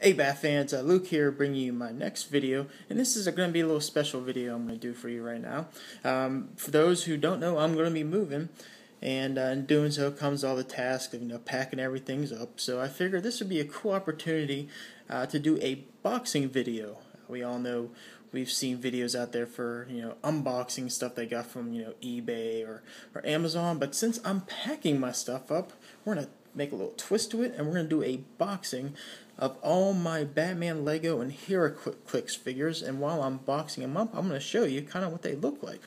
Hey Bat fans, Luke here bringing you my next video, and this is going to be a little special video I'm going to do for you right now. For those who don't know, I'm going to be moving, and in doing so comes all the task of packing everything up, so I figured this would be a cool opportunity to do a boxing video. We all know we've seen videos out there for unboxing stuff they got from eBay or Amazon, but since I'm packing my stuff up, we're going to make a little twist to it, and we're going to do a boxing of all my Batman Lego and Hero Clix figures, and while I'm boxing them up, I'm going to show you kind of what they look like.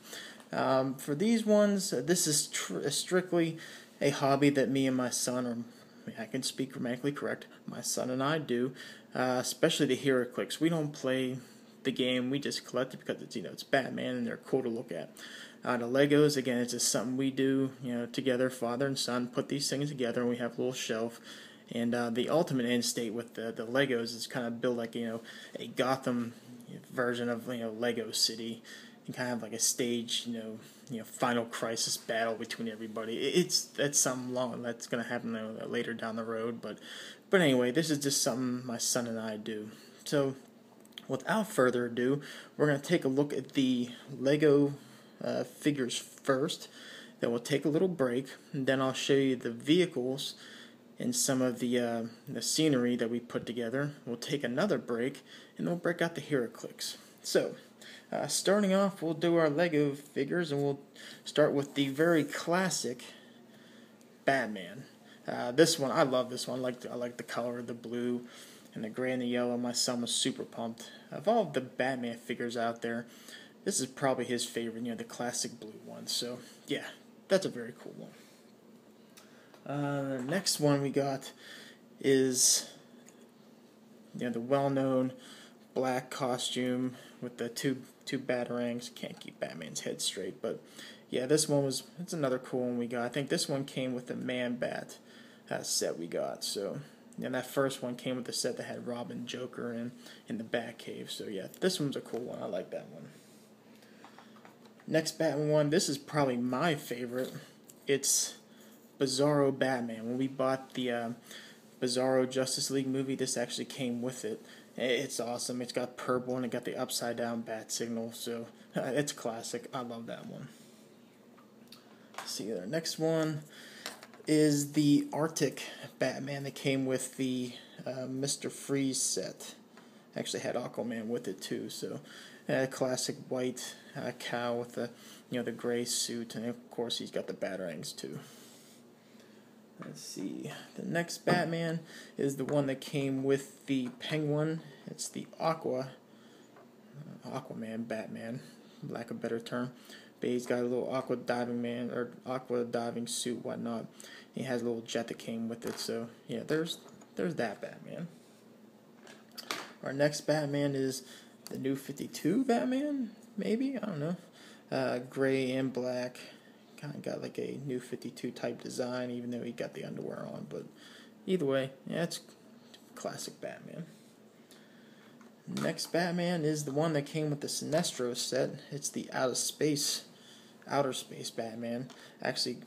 For these ones, this is strictly a hobby that me and my son, or I can speak grammatically correct, my son and I do, especially the Hero Clix. We don't play the game, we just collect it because it's Batman and they're cool to look at. The Legos, again, it's just something we do, together, father and son, put these things together, and we have a little shelf. And the ultimate end state with the Legos is kind of build like a Gotham version of Lego City, and kind of like a stage final crisis battle between everybody. That's something long that's gonna happen later down the road. But anyway, this is just something my son and I do. So without further ado, we're gonna take a look at the Lego figures first. Then we'll take a little break, and then I'll show you the vehicles and some of the scenery that we put together. We'll take another break, and then we'll break out the Hero Clix. So, starting off, we'll do our Lego figures, and we'll start with the very classic Batman. This one, I love this one. I like the color, the blue, and the gray and the yellow. My son was super pumped. Of all of the Batman figures out there, this is probably his favorite, the classic blue one. So, yeah, that's a very cool one. The next one we got is the well-known black costume with the two batarangs. Can't keep Batman's head straight, but yeah, it's another cool one we got. I think this one came with the Man-Bat set we got. So, and that first one came with the set that had Robin, Joker, and in the Batcave. So yeah, this one's a cool one. I like that one. Next Batman one, this is probably my favorite. It's Bizarro Batman. When we bought the Bizarro Justice League movie, this actually came with it. It's awesome. It's got purple and it got the upside down bat signal, so it's classic. I love that one. Let's see, the next one is the Arctic Batman that came with the Mr. Freeze set. Actually had Aquaman with it too, so classic white cow with the the gray suit, and of course he's got the batarangs too. Let's see, the next Batman is the one that came with the Penguin. It's the Aquaman Batman, lack of a better term. But he's got a little aqua diving suit, whatnot. He has a little jet that came with it. So yeah, there's that Batman. Our next Batman is the New 52 Batman, maybe, I don't know. Gray and black. Kind of got like a New 52 type design, even though he got the underwear on. But either way, yeah, it's classic Batman. Next Batman is the one that came with the Sinestro set. It's the outer space Batman. Actually,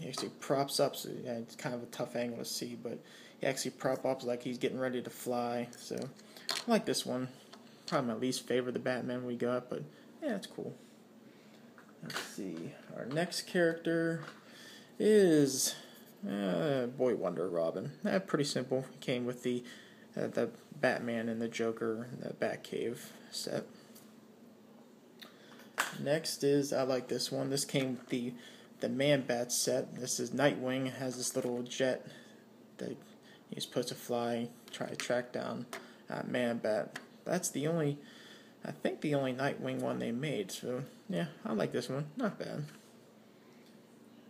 he actually props up, so yeah, it's kind of a tough angle to see, but he actually prop up like he's getting ready to fly. So I like this one. Probably my least favorite of the Batman we got, but yeah, it's cool. Let's see. Our next character is Boy Wonder Robin. Pretty simple. He came with the Batman and the Joker and the Batcave set. Next is, I like this one. This came with the Man-Bat set. This is Nightwing. It has this little jet that he's supposed to fly, try to track down Man-Bat. That's I think the only Nightwing one they made, so yeah, I like this one. Not bad.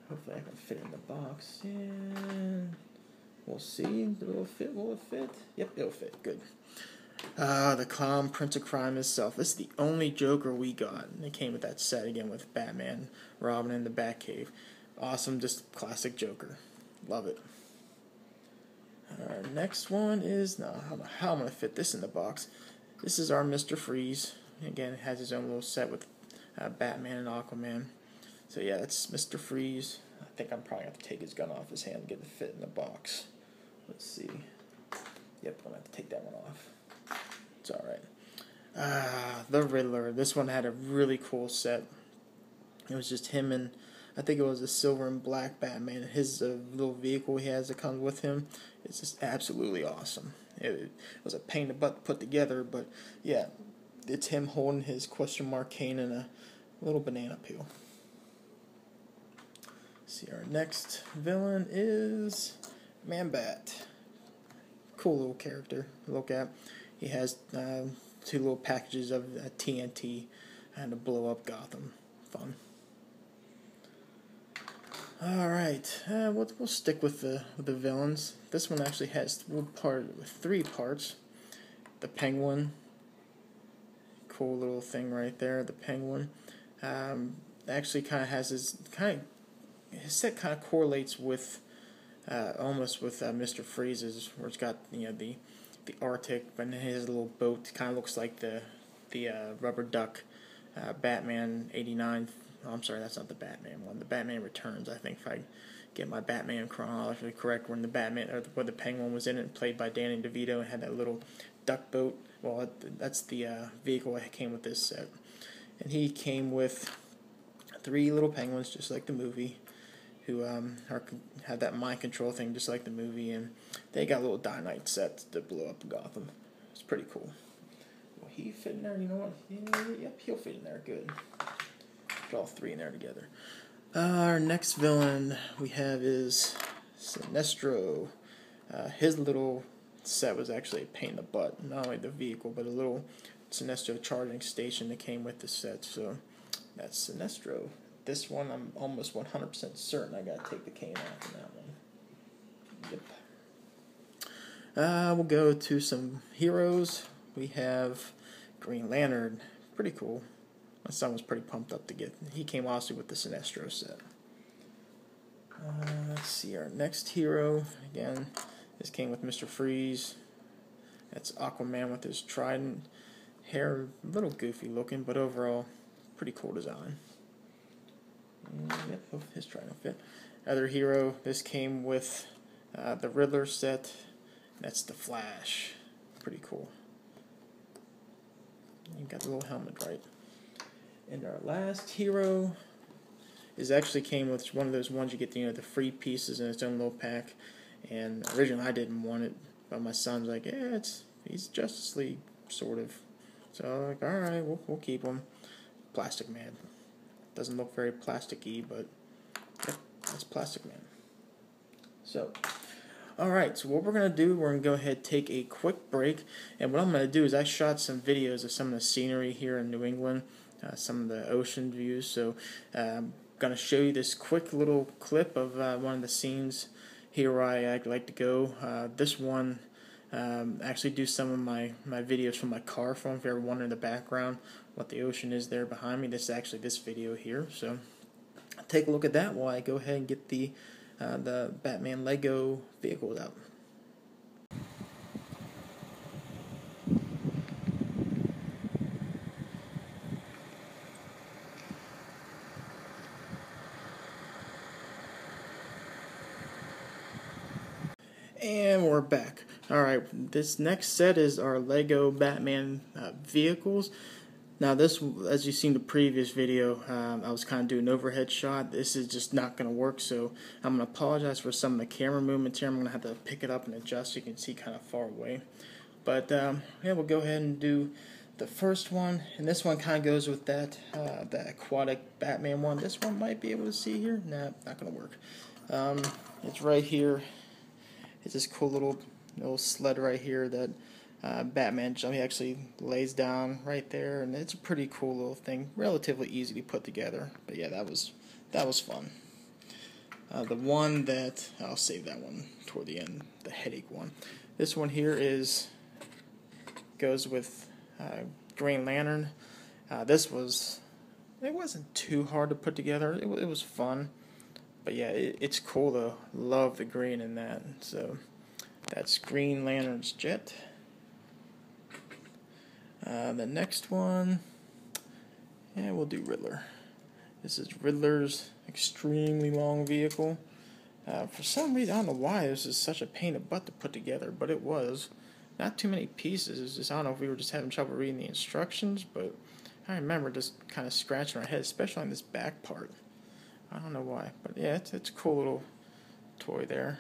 Hopefully I can fit in the box. And we'll see. Will it fit? Yep, it'll fit. Good. The Clown Prince of Crime himself. This is the only Joker we got. And it came with that set again with Batman, Robin, and the Batcave. Awesome, just classic Joker. Love it. Our next one is, I don't know how I'm going to fit this in the box. This is our Mr. Freeze. Again, it has his own little set with Batman and Aquaman. So yeah, that's Mr. Freeze. I think I'm probably going to have to take his gun off his hand and get it to fit in the box. Let's see. Yep, I'm going to have to take that one off. It's alright. The Riddler. This one had a really cool set. It was just him and I think it was a silver and black Batman. His little vehicle he has that comes with him is just absolutely awesome. It was a pain in the butt to put together, but yeah, it's him holding his question mark cane and a little banana peel. See, our next villain is Man-Bat. Cool little character to look at. He has 2 little packages of TNT and to blow up Gotham. Fun. Alright, we'll stick with the villains. This one actually has 3 parts. The Penguin. Cool little thing right there, the Penguin. Actually kind of has his set kind of correlates with almost with Mr. Freeze's, where it's got the Arctic, but his little boat kind of looks like the rubber duck Batman '89. Oh, I'm sorry, that's not the Batman one. The Batman Returns, I think, if I get my Batman chronologically correct, when the Penguin was in it, played by Danny DeVito, and had that little duck boat. Well, that's the vehicle that came with this set, and he came with 3 little penguins, just like the movie, who had that mind control thing, just like the movie, and they got little dynamite sets to blow up Gotham. It's pretty cool. Will he fit in there? You know what? Yep, he'll fit in there. Good. Put all 3 in there together. Our next villain we have is Sinestro. His little set was actually a pain in the butt. Not only the vehicle, but a little Sinestro charging station that came with the set. So that's Sinestro. This one, I'm almost 100% certain I gotta take the cane off on that one. Yep. We'll go to some heroes. We have Green Lantern. Pretty cool. My son was pretty pumped up to get. He came also with the Sinestro set. Let's see, our next hero. Again, this came with Mr. Freeze. That's Aquaman with his trident. Hair, a little goofy looking, but overall, pretty cool design. Yep, his trident fit. Other hero, this came with the Riddler set. That's the Flash. Pretty cool. You got the little helmet right. And our last hero is actually came with one of those ones you get the free pieces in its own little pack. And originally I didn't want it, but my son's like, yeah, he's Justice League sort of. So I'm like, all right, we'll keep him. Plastic Man. Doesn't look very plasticky, but yep, that's Plastic Man. So, alright, so what we're going to do, we're going to go ahead and take a quick break, and what I'm going to do is I shot some videos of some of the scenery here in New England, some of the ocean views, so I'm going to show you this quick little clip of one of the scenes here where I like to go. This one, actually do some of my videos from my car phone, if you're ever wondering in the background what the ocean is there behind me. This is actually this video here, so take a look at that while I go ahead and get the Batman Lego vehicles out. And we're back. Alright, this next set is our Lego Batman vehicles. Now this, as you've seen the previous video, I was kind of doing an overhead shot. This is just not going to work, so I'm going to apologize for some of the camera movements here. I'm going to have to pick it up and adjust so you can see kind of far away. But yeah, we'll go ahead and do the first one, and this one kind of goes with that aquatic Batman one. This one might be able to see here. Nah, not going to work. It's right here. It's this cool little sled right here that Batman he actually lays down right there, and it's a pretty cool little thing, relatively easy to put together. But yeah, that was fun. The one that I'll save that one toward the end, the headache one. This one here goes with Green Lantern. It wasn't too hard to put together. It was fun, but yeah, it's cool though. Love the green in that. So that's Green Lantern's jet. The next one, yeah, we'll do Riddler. This is Riddler's extremely long vehicle. For some reason, I don't know why this is such a pain in the butt to put together, but it was. not too many pieces. It's just, I don't know if we were just having trouble reading the instructions, but I remember just kind of scratching our head, especially on this back part. I don't know why, but yeah, it's a cool little toy there.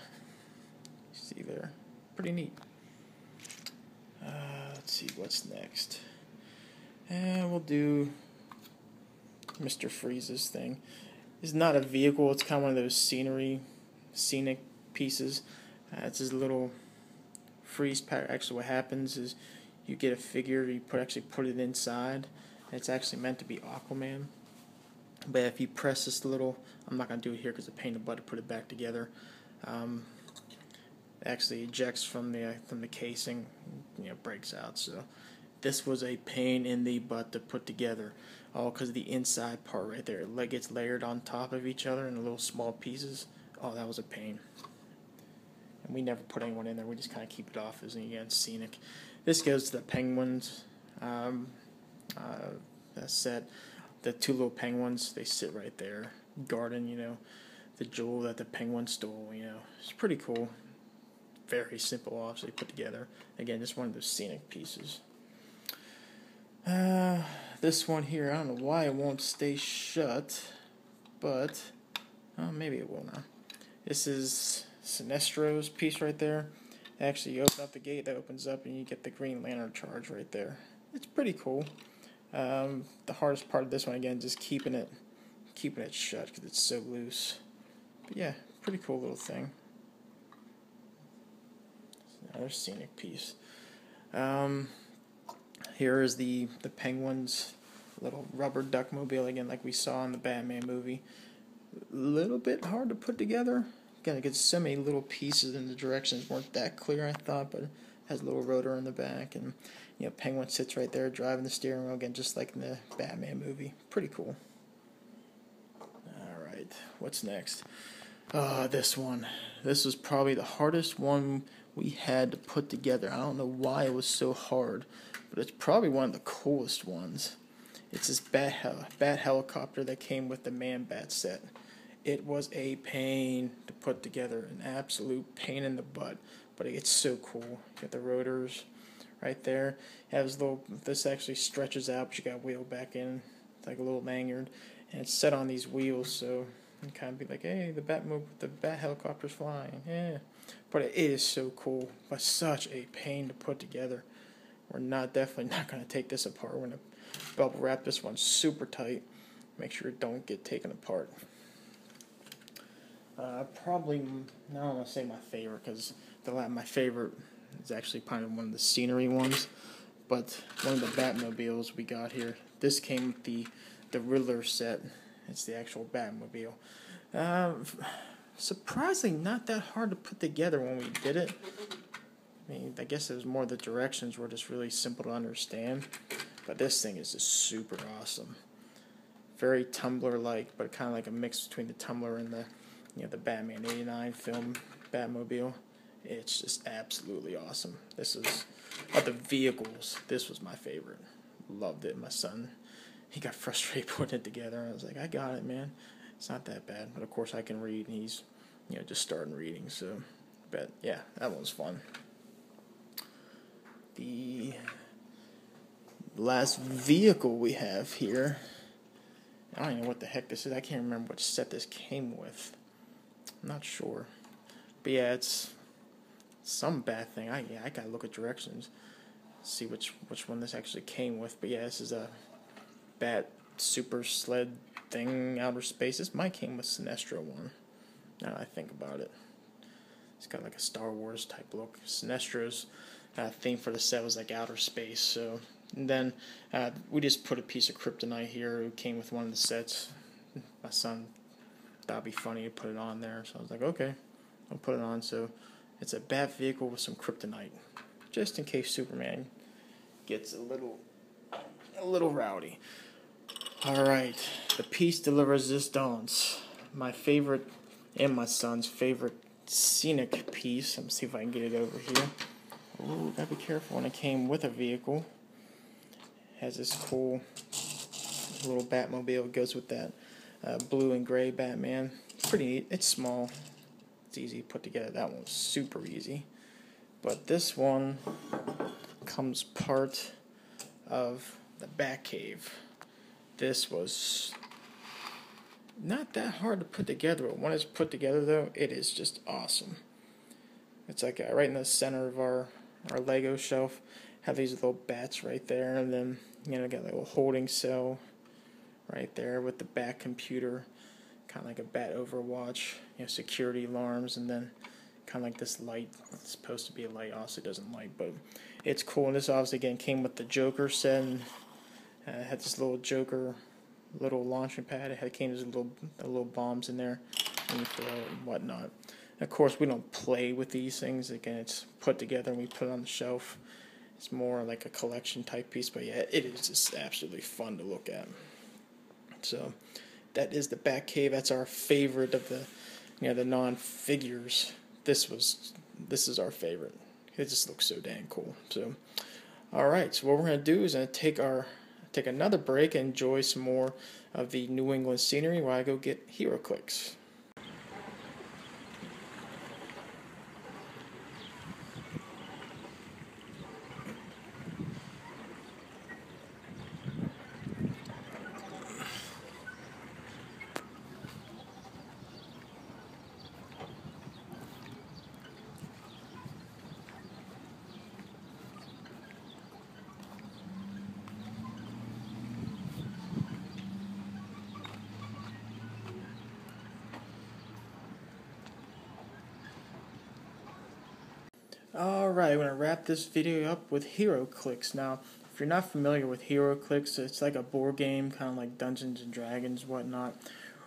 You see there, pretty neat. Let's see what's next. And we'll do Mr. Freeze's thing. It's not a vehicle, it's kind of one of those scenic pieces. It's his little freeze pack. Actually, what happens is you get a figure, you actually put it inside, and it's actually meant to be Aquaman. But if you press this little, I'm not going to do it here because it's a pain in the butt to put it back together. It actually ejects from the casing, breaks out. So this was a pain in the butt to put together, all because the inside part right there, it gets layered on top of each other in little small pieces. Oh, that was a pain. And we never put anyone in there. We just kind of keep it off as, again, scenic. This goes to the penguins set. The two little penguins, they sit right there, guarding, the jewel that the penguin stole. It's pretty cool. Very simple, obviously, put together. Again, just one of those scenic pieces. This one here, I don't know why it won't stay shut, but maybe it will now. This is Sinestro's piece right there. Actually, you open up the gate, that opens up, and you get the Green Lantern charge right there. It's pretty cool. The hardest part of this one, again, just keeping it shut because it's so loose. But yeah, pretty cool little thing. Another scenic piece. Here is the Penguins little rubber duckmobile, again, like we saw in the Batman movie. A little bit hard to put together. Again, it gets so many little pieces, and the directions weren't that clear, I thought, but it has a little rotor in the back, and Penguin sits right there driving the steering wheel, again, just like in the Batman movie. Pretty cool. Alright, what's next? This one. This was probably the hardest one we had to put together. I don't know why it was so hard, but it's probably one of the coolest ones. It's this bat helicopter that came with the Man-Bat set. It was a pain to put together, an absolute pain in the butt, but it's so cool. You got the rotors right there. It has this actually stretches out, but you got wheel back in. It's like a little lanyard, and it's set on these wheels, so you can kind of be like, hey, the bat helicopter's flying, yeah. But it is so cool, but such a pain to put together. We're definitely not going to take this apart. We're going to bubble wrap this one super tight. Make sure it don't get taken apart. Probably, I don't want to say my favorite, because my favorite is actually probably one of the scenery ones, but one of the Batmobiles we got here. This came with the Riddler set. It's the actual Batmobile. Surprisingly not that hard to put together when we did it. I mean, I guess it was more the directions were just really simple to understand, but this thing is just super awesome. Very Tumblr-like, but kind of like a mix between the Tumblr and the the Batman '89 film Batmobile. It's just absolutely awesome. This is, of the vehicles, this was my favorite. Loved it. My son, he got frustrated putting it together. I was like, I got it, man. It's not that bad. But of course I can read, and he's just starting reading. So, but yeah, that one was fun. The last vehicle we have here, I don't even know what the heck this is. I can't remember which set this came with. I'm not sure. But yeah, it's some bad thing. I gotta look at directions, see which one this actually came with. But yeah, this is a Bat super sled thing, outer space. This might came with Sinestro one, now that I think about it. It's got like a Star Wars type look. Sinestro's theme for the set was like outer space. So, and then we just put a piece of kryptonite here. It came with one of the sets. My son thought it'd be funny to put it on there, so I was like, okay, I'll put it on. So it's a Bat vehicle with some kryptonite, just in case Superman gets a little rowdy. All right, the piece de la resistance, my favorite and my son's favorite scenic piece. Let me see if I can get it over here. Ooh, gotta be careful when it came with a vehicle. It has this cool little Batmobile. It goes with that blue and gray Batman. Pretty neat. It's small. It's easy to put together. That one's super easy. but this one comes part of the Batcave. This was not that hard to put together, but when it's put together though, it is just awesome. It's like right in the center of our Lego shelf. Have these little bats right there, and then got a little holding cell right there with the bat computer, kind of like a bat Overwatch, security alarms, and then kind of like this light. It's supposed to be a light, also doesn't light, but it's cool. And this obviously again came with the Joker set, and had this little Joker little launching pad. It came with little bombs in there and whatnot. Of course, we don't play with these things. Again, it's put together and we put it on the shelf. It's more like a collection type piece, but yeah, it is just absolutely fun to look at. So that is the Batcave. That's our favorite of the the non-figures. This is our favorite. It just looks so dang cool. So all right, so what we're gonna do is take another break and enjoy some more of the New England scenery while I go get Hero Clix. Alright, I'm going to wrap this video up with Hero Clix. Now, if you're not familiar with Hero Clix, it's like a board game, kind of like Dungeons and Dragons, whatnot,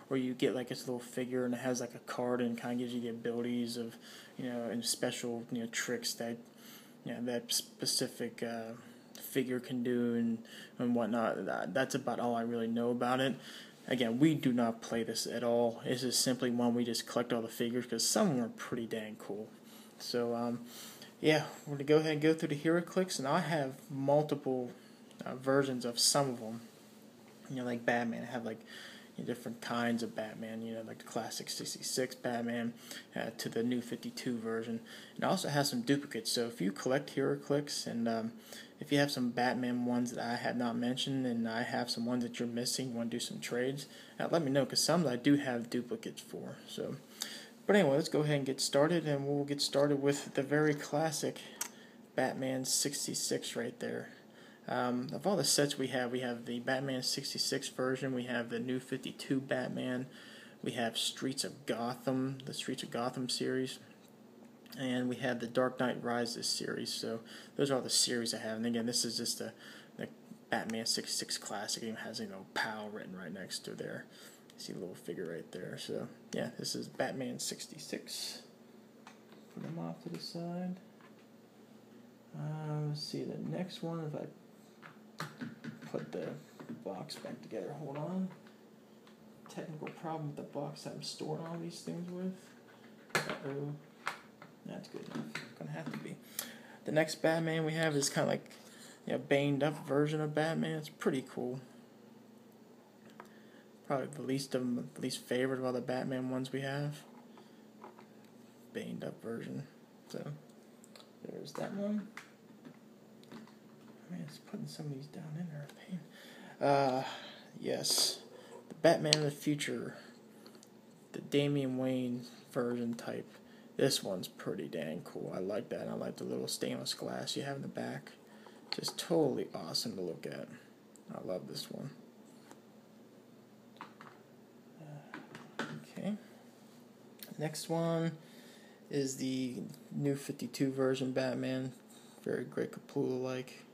where you get like this little figure and it has like a card and kind of gives you the abilities of, and special, tricks that, that specific figure can do and whatnot. That's about all I really know about it. Again, we do not play this at all. This is simply one we just collect all the figures because some of them are pretty dang cool. So, yeah, we're going to go ahead and go through the Hero Clix, and I have multiple versions of some of them. Like Batman, I have like different kinds of Batman, like the classic 66 Batman to the new 52 version. And I also have some duplicates, so if you collect Hero Clix and if you have some Batman ones that I have not mentioned and I have some ones that you're missing, you want to do some trades, let me know, because some I do have duplicates for. So, but anyway, let's go ahead and get started, and we'll get started with the very classic Batman 66 right there. Of all the sets we have the Batman 66 version, we have the new 52 Batman, we have Streets of Gotham, the Streets of Gotham series, and we have the Dark Knight Rises series. So those are all the series I have. And again, this is just the Batman 66 classic. It even has PAL written right next to there. See a little figure right there. So yeah, this is Batman 66. Put them off to the side. Let's see the next one. If I put the box back together, hold on. Technical problem with the box I'm storing all these things with. Uh-oh. That's good enough. Gonna have to be. The next Batman we have is kind of like banged up version of Batman. It's pretty cool. Probably the least favorite of all the Batman ones we have. Banged up version. So there's that one. Man, it's putting some of these down in there. Pain. Yes, the Batman of the Future, the Damian Wayne version type. This one's pretty dang cool. I like that. I like the little stainless glass you have in the back. Just totally awesome to look at. I love this one. Okay. Next one is the new 52 version Batman. Very Great Capullo-like.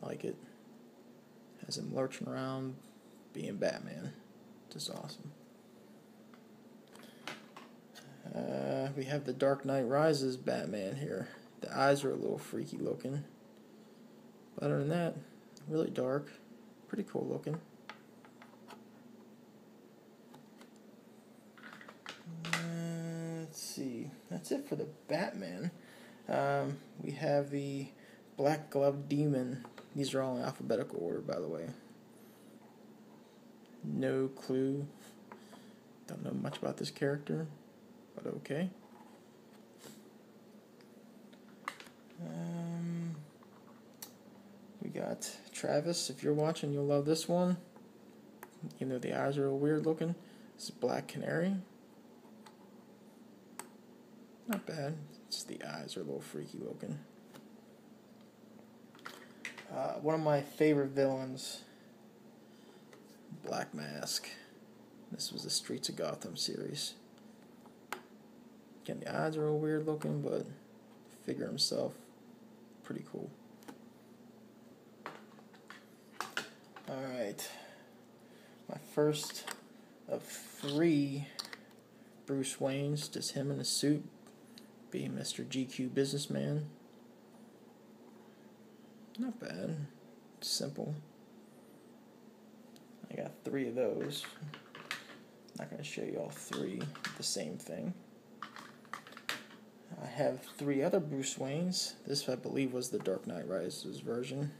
Like it. Has him lurching around being Batman. Just awesome. We have the Dark Knight Rises Batman here. The eyes are a little freaky looking. But other than that, really dark. Pretty cool looking. Let's see. That's it for the Batman. We have the Black Glove Demon. These are all in alphabetical order, by the way. No clue. Don't know much about this character, but okay. We got Travis. If you're watching, you'll love this one. Even though the eyes are a little weird looking. This is Black Canary. Not bad. Just the eyes are a little freaky looking. One of my favorite villains, Black Mask. This was the Streets of Gotham series. Again, the eyes are a little weird looking, but the figure himself, pretty cool. Alright. My first of 3 Bruce Waynes, just him in a suit, being Mr. GQ Businessman. Not bad. Simple. I got 3 of those. Not going to show you all 3 of the same thing. I have 3 other Bruce Waynes. This, I believe, was the Dark Knight Rises version.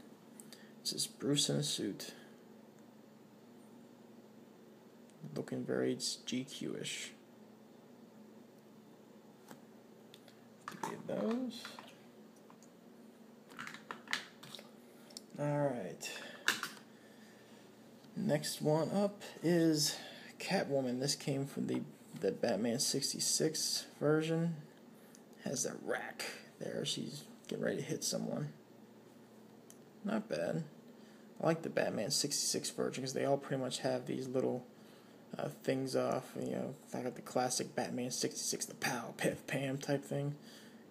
It's just Bruce in a suit. Looking very GQ-ish. 3 of those. Alright. Next one up is Catwoman. This came from the Batman 66 version. Has that rack there. She's getting ready to hit someone. Not bad. I like the Batman 66 version because they all pretty much have these little things off. You know, like the classic Batman 66, the pow, piff, pam type thing.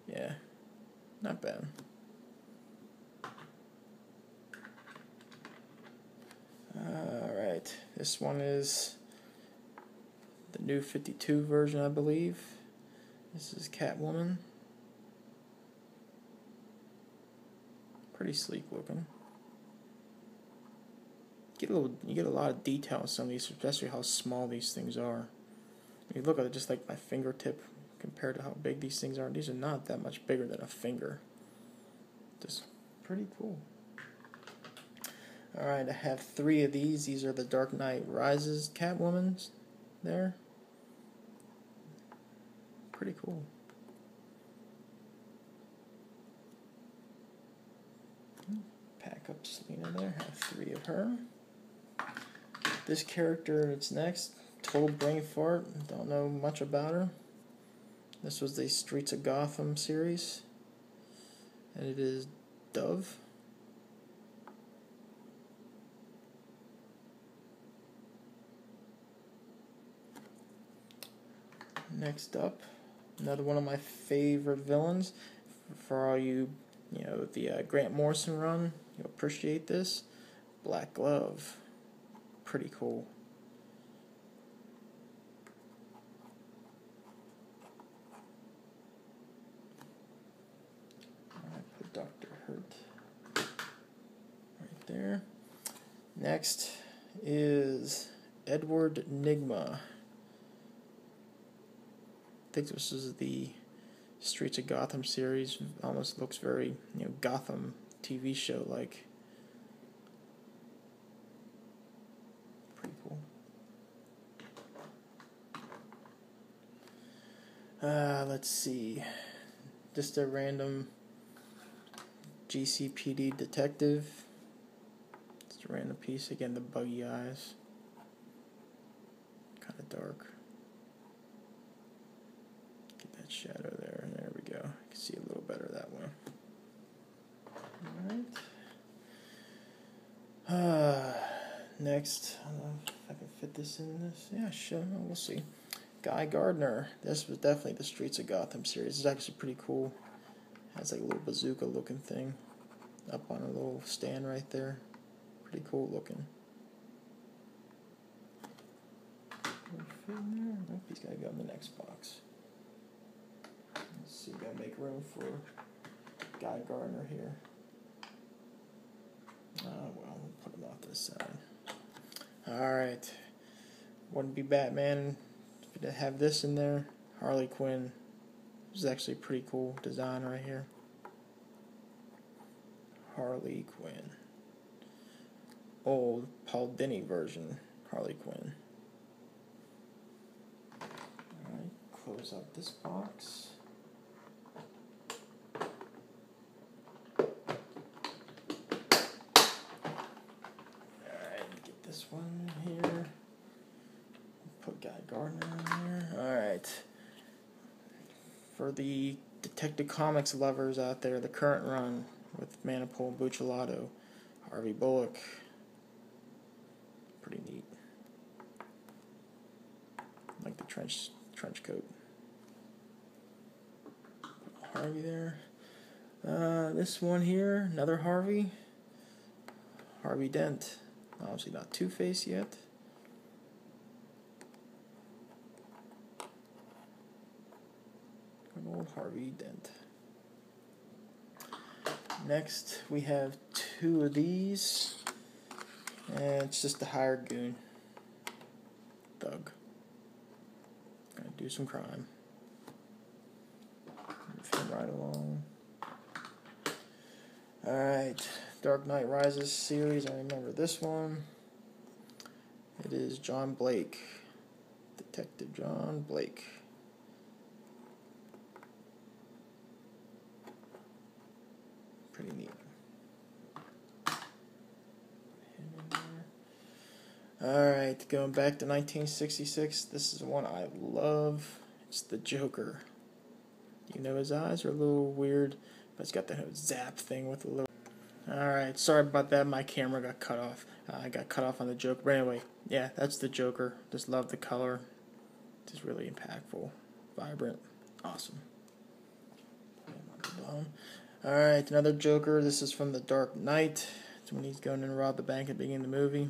Yeah, not bad. Alright, this one is the new 52 version, I believe. This is Catwoman. Pretty sleek looking. You get a lot of detail in some of these, especially how small these things are. When you look at it, just like my fingertip compared to how big these things are. These are not that much bigger than a finger. Just pretty cool. Alright, I have 3 of these. These are the Dark Knight Rises Catwomans there. Pretty cool. Pack up Selena there. Have 3 of her. This character, it's next. Total brain fart. Don't know much about her. This was the Streets of Gotham series. And it is Dove. Next up, another one of my favorite villains. For all you, the Grant Morrison run, you'll appreciate this. Black Glove. Pretty cool. I put Dr. Hurt right there. Next is Edward Nygma. I think this is the Streets of Gotham series. Almost looks very, Gotham TV show like. Pretty cool. Let's see. Just a random GCPD detective. Just a random piece. Again, the buggy eyes. Kind of dark. Shadow there. There we go. You can see a little better that way. Alright. Next, I don't know if I can fit this in this. Yeah, sure. We'll see. Guy Gardner. This was definitely the Streets of Gotham series. It's actually pretty cool. Has like a little bazooka looking thing up on a little stand right there. Pretty cool looking. Nope, he's got to go in the next box. Let's see, gotta make room for Guy Gardner here. Oh well, we'll put him off to the side. Alright. Wouldn't be Batman to have this in there. Harley Quinn. This is actually a pretty cool design right here. Harley Quinn. Old Paul Dini version Harley Quinn. Alright, close out this box. Guy Gardner in there. Alright. For the Detective Comics lovers out there, the current run with Manapul and Buccellato, Harvey Bullock. Pretty neat. Like the trench coat. Harvey there. This one here, another Harvey. Harvey Dent. Obviously not Two-Face yet. Good old Harvey Dent. Next we have two of these. And it's just the hired goon. Thug. Gonna do some crime. Move him right along. Alright, Dark Knight Rises series, I remember this one. It is John Blake. Detective John Blake. Pretty neat. Alright, going back to 1966, this is one I love. It's the Joker. You know his eyes are a little weird, but it's got that zap thing with a little... Alright, sorry about that, my camera got cut off. I got cut off on the Joker, but anyway, yeah, that's the Joker. Just love the color. It's really impactful, vibrant, awesome. Alright, another Joker. This is from The Dark Knight. It's when he's going in to rob the bank at the beginning of the movie.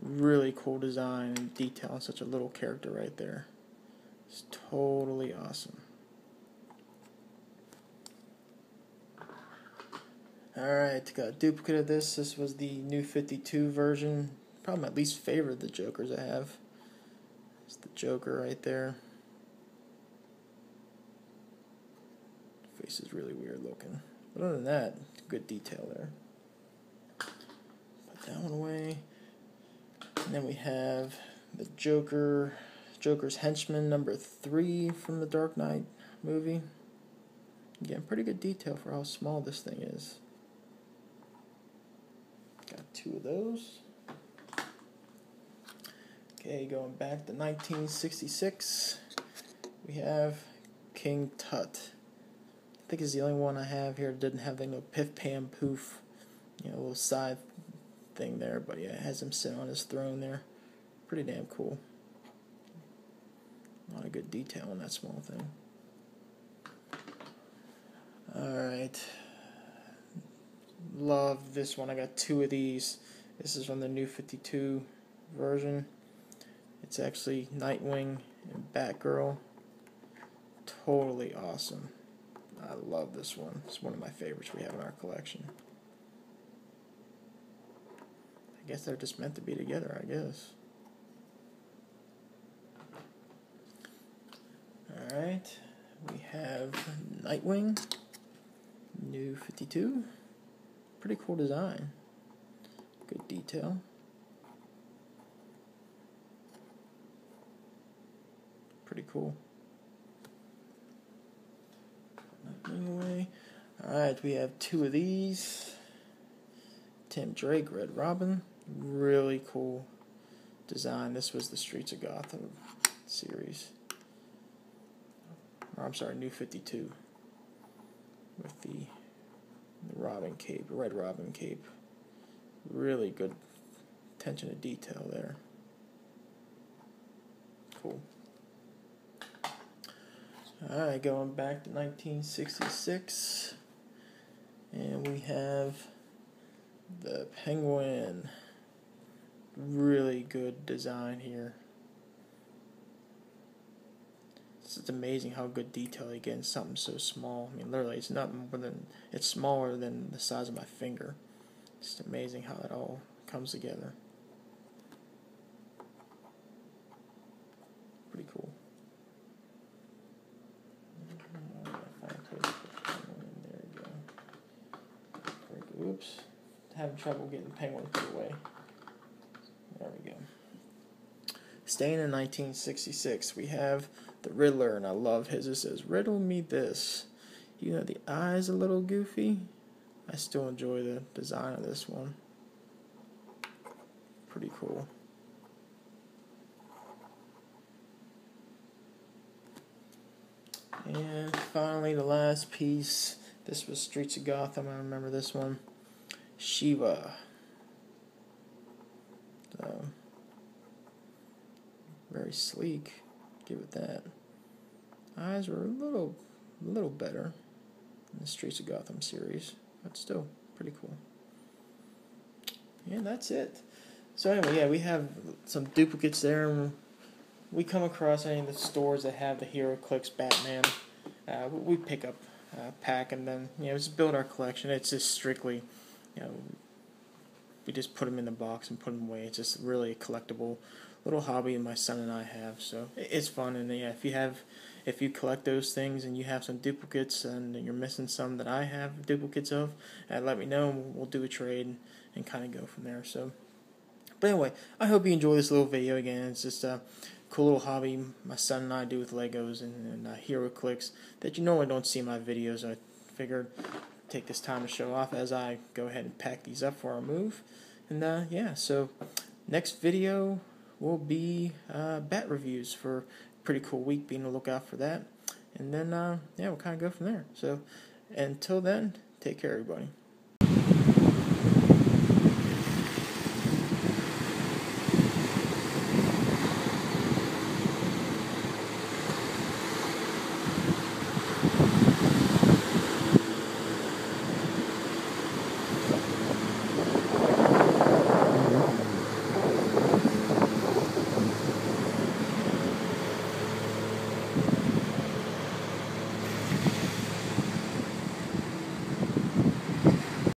Really cool design and detail on such a little character right there. It's totally awesome. Alright, got a duplicate of this. This was the New 52 version. Probably my least favorite of the Jokers I have. It's the Joker right there. Face is really weird looking. But other than that, good detail there. Put that one away. And then we have the Joker's Henchman #3 from the Dark Knight movie. Again, pretty good detail for how small this thing is. Got two of those. Okay, going back to 1966, we have King Tut. I think it's the only one I have here that didn't have the little piff pam poof, little side thing there, but yeah, it has him sitting on his throne there. Pretty damn cool. A lot of good detail in that small thing. Alright. Love this one. I got two of these. This is from the New 52 version. It's actually Nightwing and Batgirl. Totally awesome. I love this one. It's one of my favorites we have in our collection. I guess they're just meant to be together, I guess. Alright, we have Nightwing, New 52. Pretty cool design. Good detail. Pretty cool. Nightwing away. Alright, we have two of these. Tim Drake, Red Robin. Really cool design. This was the Streets of Gotham series. Or I'm sorry, New 52. With the Robin cape, Red Robin cape. Really good attention to detail there. Cool. Alright, going back to 1966. And we have the Penguin. Really good design here. It's amazing how good detail you get in something so small. I mean, literally, it's nothing more than, it's smaller than the size of my finger. It's just amazing how it all comes together. Pretty cool. There we go. Oops. Having trouble getting the Penguin put away. There we go. Staying in 1966, we have the Riddler, and I love his. It says, "Riddle me this." The eye's a little goofy. I still enjoy the design of this one. Pretty cool. And finally, the last piece. This was Streets of Gotham. I remember this one. Shiva. So, very sleek. Give it that. Eyes were a little better in the Streets of Gotham series, but still pretty cool. And that's it. So anyway, yeah, we have some duplicates there. And we come across any of the stores that have the Hero Clix Batman. We pick up a pack and then just build our collection. It's just strictly, we just put them in the box and put them away. It's just really a collectible little hobby my son and I have. So it's fun. And yeah, if you collect those things and you have some duplicates and you're missing some that I have duplicates of, let me know and we'll do a trade and kind of go from there. So, but anyway, I hope you enjoy this little video. Again, it's just a cool little hobby my son and I do with Legos and Hero Clix that you normally don't see in my videos. I figured take this time to show off as I go ahead and pack these up for our move. And yeah, so next video will be bat reviews for a pretty cool week. Be on the lookout for that. And then yeah, we'll kind of go from there. So until then, take care, everybody.